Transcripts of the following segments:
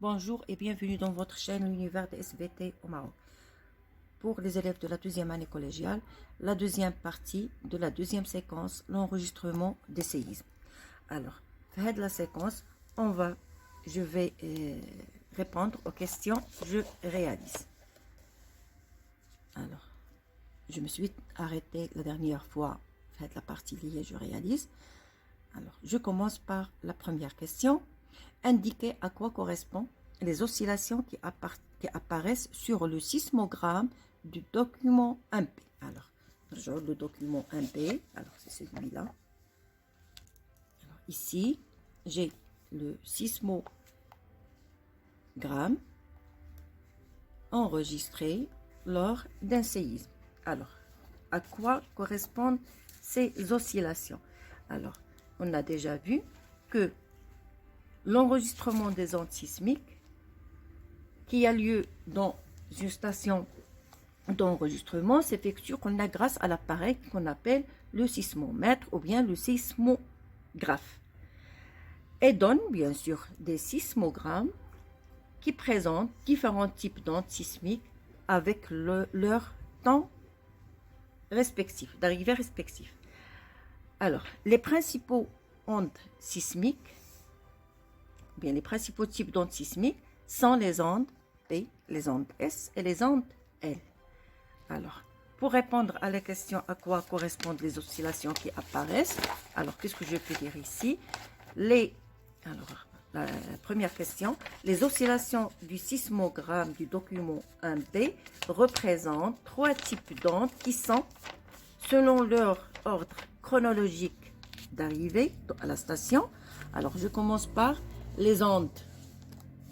Bonjour et bienvenue dans votre chaîne L'Univers de SVT au Maroc. Pour les élèves de la deuxième année collégiale, la deuxième partie de la deuxième séquence, l'enregistrement des séismes. Alors, dans la séquence, je vais répondre aux questions que je réalise. Alors, je me suis arrêtée la dernière fois, faites la partie liée, je réalise. Alors, je commence par la première question. Indiquez à quoi correspondent les oscillations qui apparaissent sur le sismogramme du document 1P. Alors, le document 1P, alors c'est celui-là. Ici, j'ai le sismogramme enregistré lors d'un séisme. Alors, à quoi correspondent ces oscillations? Alors, on a déjà vu que l'enregistrement des ondes sismiques qui a lieu dans une station d'enregistrement s'effectue grâce à l'appareil qu'on appelle le sismomètre ou bien le sismographe et donne bien sûr des sismogrammes qui présentent différents types d'ondes sismiques avec leur temps respectif, d'arrivée respectif. Alors, les principaux ondes sismiques, bien les principaux types d'ondes sismiques sont les ondes P, les ondes S et les ondes L. Alors, pour répondre à la question à quoi correspondent les oscillations qui apparaissent, alors qu'est-ce que je peux dire ici? Alors, la première question, les oscillations du sismogramme du document 1B représentent trois types d'ondes qui sont, selon leur ordre chronologique d'arrivée à la station. Alors, je commence par les ondes.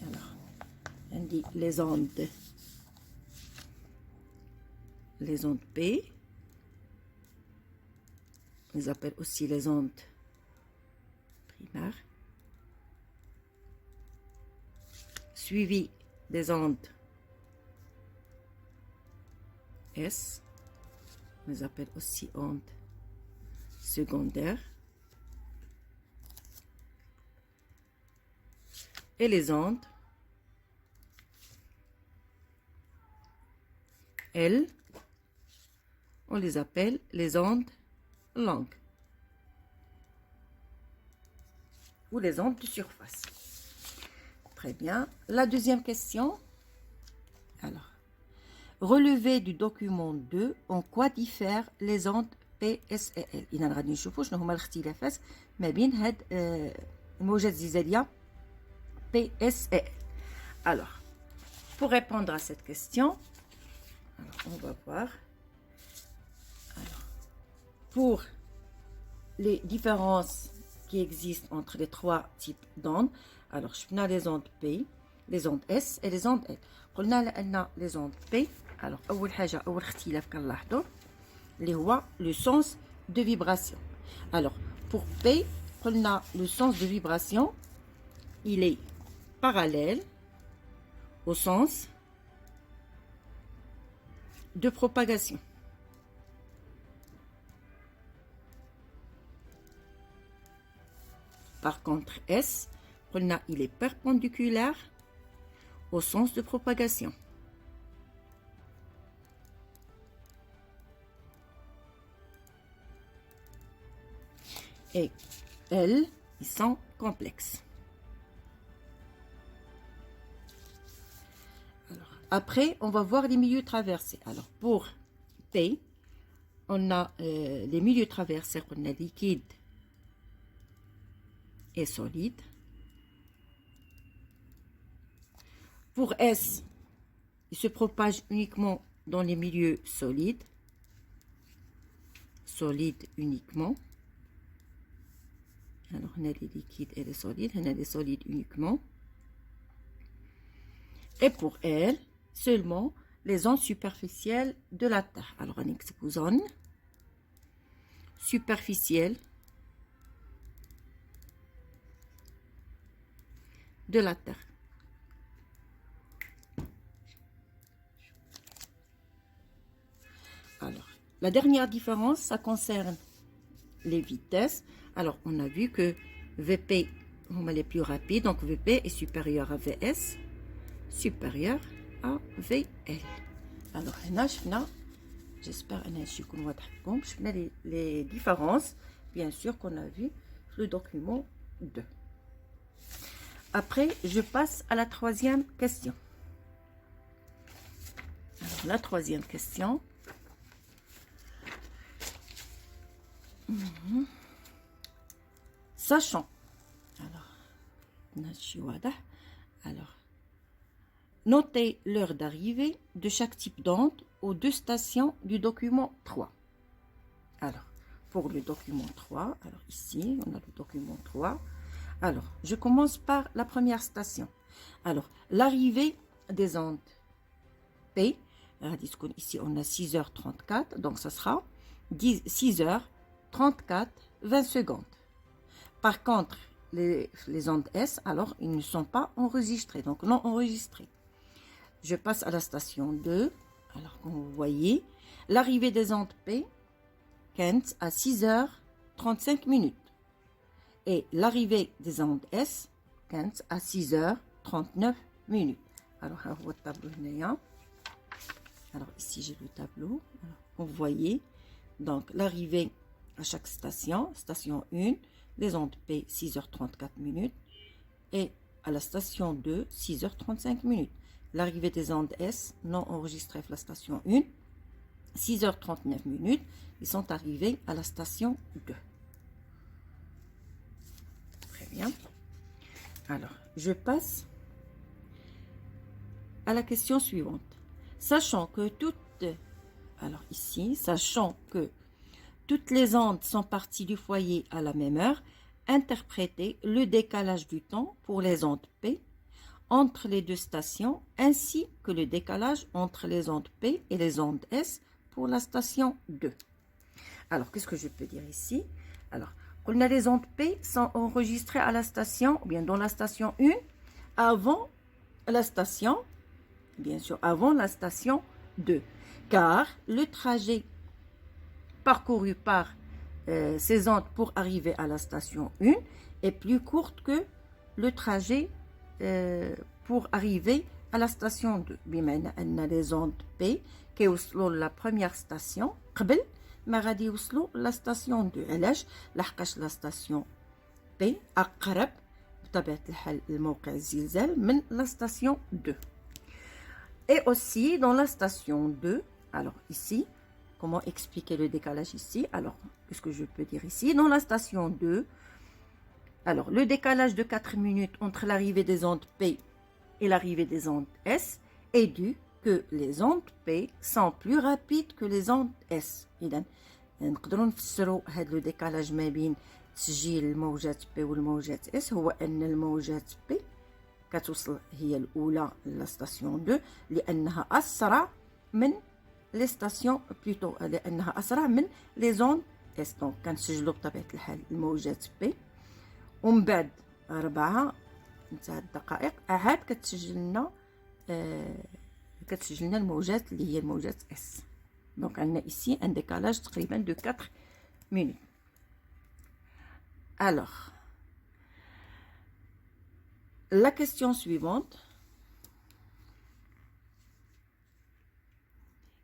Alors, on dit les ondes P. On les appelle aussi les ondes primaires. Suivi des ondes S. On les appelle aussi ondes secondaires. Et les ondes L, on les appelle les ondes longues ou les ondes de surface. Très bien. La deuxième question. Alors, relevé du document 2, en quoi diffèrent les ondes P, S et L? إذا غادي نشوفوا شنو هما الاختلافات ما بين هاد الموجات الزلزالية P, S et L. Alors, pour répondre à cette question, alors, on va voir. Alors, pour les différences qui existent entre les trois types d'ondes, alors je prends les ondes P, les ondes S et les ondes L. قلنا les ondes P. alors أول حاجة أول اختلاف كنلاحظوا اللي هو le sens de vibration. Alors pour P, قلنا le sens de vibration il est parallèle au sens de propagation. Par contre, S, il est perpendiculaire au sens de propagation. Et L, ils sont complexes. Alors, après, on va voir les milieux traversés. Alors, pour P, on a les milieux traversés, on a liquide et solide. Pour S, il se propage uniquement dans les milieux solides. Solides uniquement. Alors, on a les liquides et les solides. On a les solides uniquement. Et pour L, seulement les ondes superficielles de la Terre. Alors, on a une zone superficielle de la Terre. Alors, la dernière différence, ça concerne les vitesses. Alors, on a vu que VP هما les plus rapides. Donc VP est supérieur à VS, supérieur à VL. Alors هنا شفنا, j'espère ان هادشي يكون واضح لكم, شفنا les différences bien sûr qu'on a vu le document 2. Après, je passe à la troisième question. Alors, la troisième question. Sachant, alors, notez l'heure d'arrivée de chaque type d'onde aux deux stations du document 3. Alors, pour le document 3, alors ici, on a le document 3. Alors, je commence par la première station. Alors, l'arrivée des ondes P, ici on a 6h34, donc ça sera 6h34, 20 secondes. Par contre, les ondes S, alors, ils ne sont pas enregistrés, donc non enregistrés. Je passe à la station 2. Alors, comme vous voyez, l'arrivée des ondes P, 15 à 6h35 minutes. Et l'arrivée des ondes S, 15 à 6h39 minutes. Alors, le tableau. Alors, ici, j'ai le tableau. Alors, vous voyez, donc, l'arrivée à chaque station, station 1, les ondes P, 6h34 minutes. Et à la station 2, 6h35 minutes. L'arrivée des ondes S, non enregistrées à la station 1, 6h39 minutes. Ils sont arrivés à la station 2. Très bien. Alors, je passe à la question suivante. Sachant que toutes les ondes sont parties du foyer à la même heure, interprétez le décalage du temps pour les ondes P entre les deux stations, ainsi que le décalage entre les ondes P et les ondes S pour la station 2. Alors, qu'est-ce que je peux dire ici? Alors, on a les ondes P sont enregistrées à la station, ou bien dans la station 1, avant la station, bien sûr, avant la station 2. Car le trajet parcouru par ces ondes pour arriver à la station 1 est plus court que le trajet pour arriver à la station 2. بما أن les ondes P كيوصلوا la première station قبل ما غادي يوصلوا la station 2. علاش؟ لحقاش la station P أقرب بطبيعة الحال لموقع الزلزال من la station 2. Et aussi dans la station 2, alors ici, comment expliquer le décalage ici? Alors, qu'est-ce que je peux dire ici? Dans la station 2, alors le décalage de 4 minutes entre l'arrivée des ondes P et l'arrivée des ondes S est dû que les ondes P sont plus rapides que les ondes S. إذن نقدروا نفسروا هذا لو ديكالاج ما بين تسجيل الموجات P والموجات S هو أن الموجات P كتوصل هي الأولى للستاسيون 2 لأنها أسرع من لي ستاسيون بلوتو لأنها أسرع من لي زون اس. دونك كنسجلو بطبيعة الحال الموجات بي ومن بعد 4 نتاع الدقائق عاد كتسجل لنا الموجات اللي هي الموجات اس. دونك عندنا ici un décalage تقريبا de 4 minutes. Alors, la question suivante.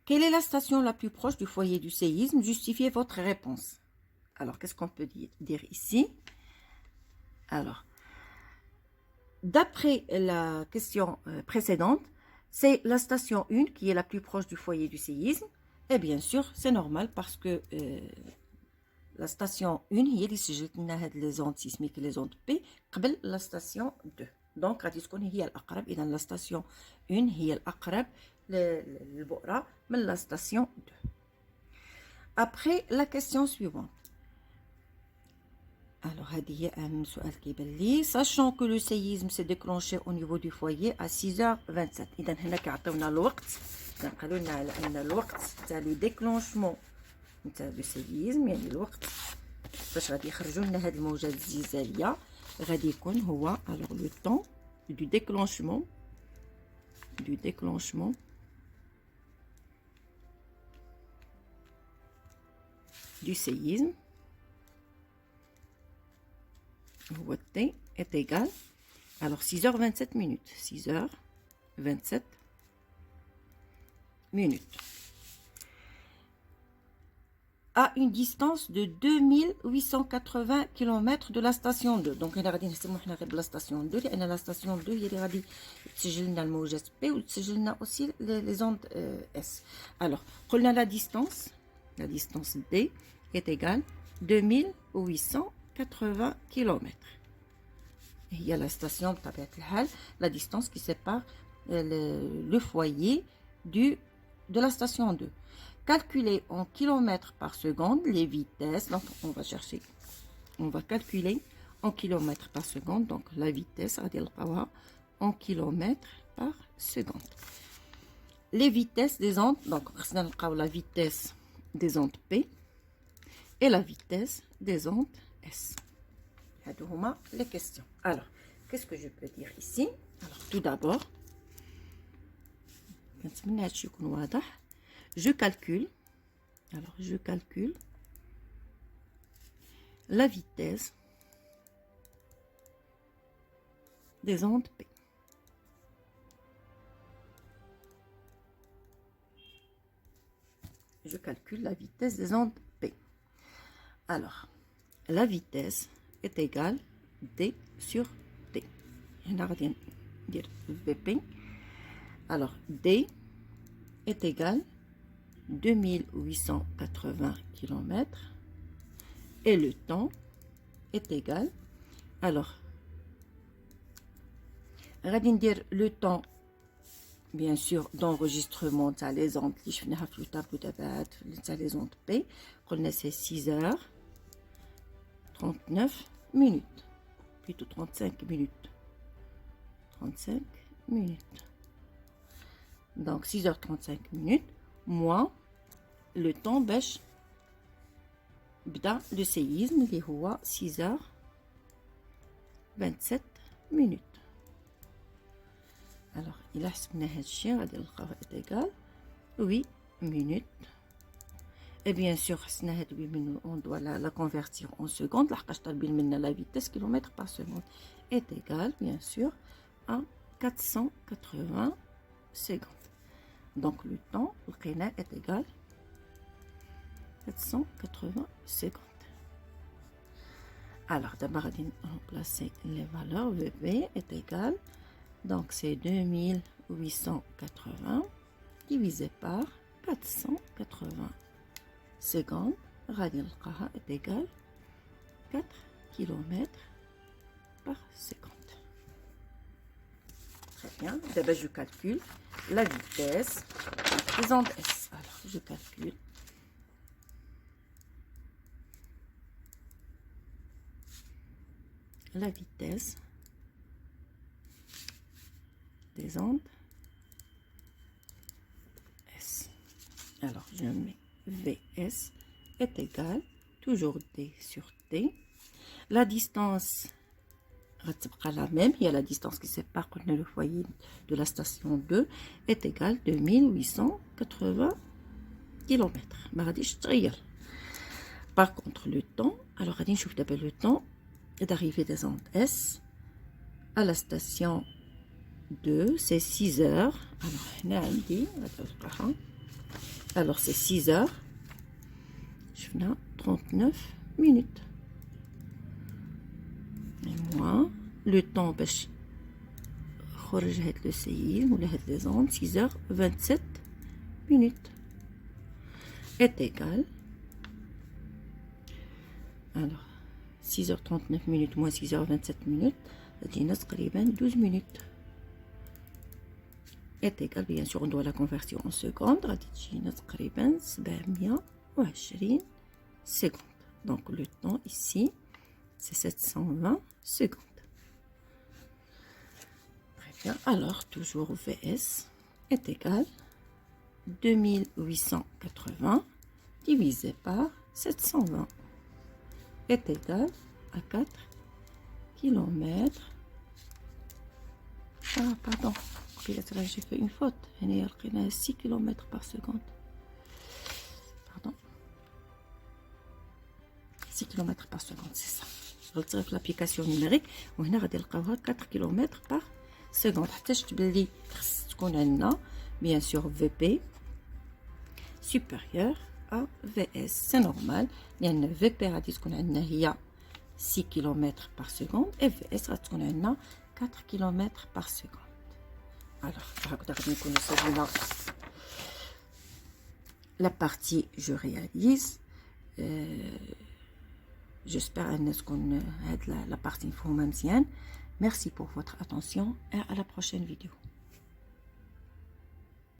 Quelle est la station la plus proche du foyer du séisme? Justifiez votre réponse. Alors, qu'est-ce qu'on peut dire ici? Alors, d'après la question précédente, c'est la station 1 qui est la plus proche du foyer du séisme. Et bien sûr, c'est normal parce que la station 1 هي اللي سجلت لنا هاد les ondes sismiques les ondes P قبل la station 2. Donc غادي تكون هي الأقرب. إذا la station 1 هي الأقرب للبؤرة من la station 2. Après la question suivante. Alors هذه هي أهم سؤال كيبان لي. Sachant que le séisme s'est déclenché au niveau du foyer à 6h27. إذا هنا كيعطيونا الوقت. كنقولوا لنا على أن الوقت تاع لو ديكلونشمون نتاع لو سيزم يعني الوقت باش غادي يخرجوا لنا هاد الموجات الزلزاليه غادي يكون هو alors le temps du déclenchement du séisme هو T est égal, alors 6h27 minutes, 6h27 minutes, à une distance de 2880 km de la station 2. Donc, on a dit que la station 2, la station 2, il y a le mot P ou aussi les ondes S. Alors, on a la distance D est égale à 2880 km. Et il y a la station, la distance qui sépare le foyer de la station 2. Calculer en kilomètres par seconde les vitesses. Donc, on va calculer en kilomètres par seconde. Donc, la vitesse, en kilomètres par seconde. Les vitesses des ondes. Donc, la vitesse des ondes P et la vitesse des ondes S. Les questions. Alors, qu'est-ce que je peux dire ici? Alors, tout d'abord, je calcule la vitesse des ondes P. Je calcule la vitesse des ondes P. Alors, la vitesse est égale D sur T. On va dire VP. Alors, D est égal 2880 km et le temps est égal, alors on va dire le temps bien sûr d'enregistrement de les ondes les ondes P, c'est 6h39 minutes, plutôt 35 minutes, donc 6h35 minutes moins le temps باش بدا le séisme اللي هو 6h27 minutes. Alors il a حسبنا هاد الشيء غادي نلقاو égal 8 minutes. Et bien sûr حسنا هاد 8 minutes on doit la convertir en secondes لحقاش طالبين منا la vitesse kilomètre par seconde est égal bien sûr à 480 secondes. Donc le temps, le Qina est égal à 480 secondes. Alors d'abord, on va remplacer les valeurs. VP est égal, donc c'est 2880 divisé par 480 secondes. Radin est égal à 4 km par seconde. Très bien. D'abord, je calcule la vitesse des ondes S. Alors, je calcule la vitesse des ondes S. Alors, je mets VS est égal, toujours D sur T. La distance la même, il y a la distance qui sépare le foyer de la station 2 est égale à 2880 km. Par contre, le temps, alors le temps d'arrivée des ondes S à la station 2, c'est 6 heures. Alors, c'est 6 heures. Je fais 39 minutes. Et moi, le temps باش خرج هاد لو سيل ولا هاد لي زوند 6h27 minutes est égal, alors 6h39 minutes moins 6h27 minutes تجينا تقريبا 12 minutes est égal, bien sûr on doit la convertir en secondes, غادي تجينا تقريبا 720 secondes. Donc le temps ici c'est 720 secondes. Très bien. Alors, toujours VS est égal à 2880 divisé par 720 est égal à 4 km. Ah, pardon. J'ai fait une faute. Il y a 6 km par seconde. Pardon. 6 km par seconde, c'est ça. تغلطي في l'application numérique وهنا غادي نلقاوها 4 كيلومتر par seconde حتى تبان خص تكون عندنا bien sûr VP supérieur à VS. C'est normal لأن VP غادي تكون عندنا هي 6 km par seconde et VS غادي تكون عندنا 4 km par seconde. Alors هكذا غادي نكونو صافينا la partie je réalise. J'espère أن تكون هاد la partie مفهومة مزيان. Merci pour votre attention et à la prochaine vidéo.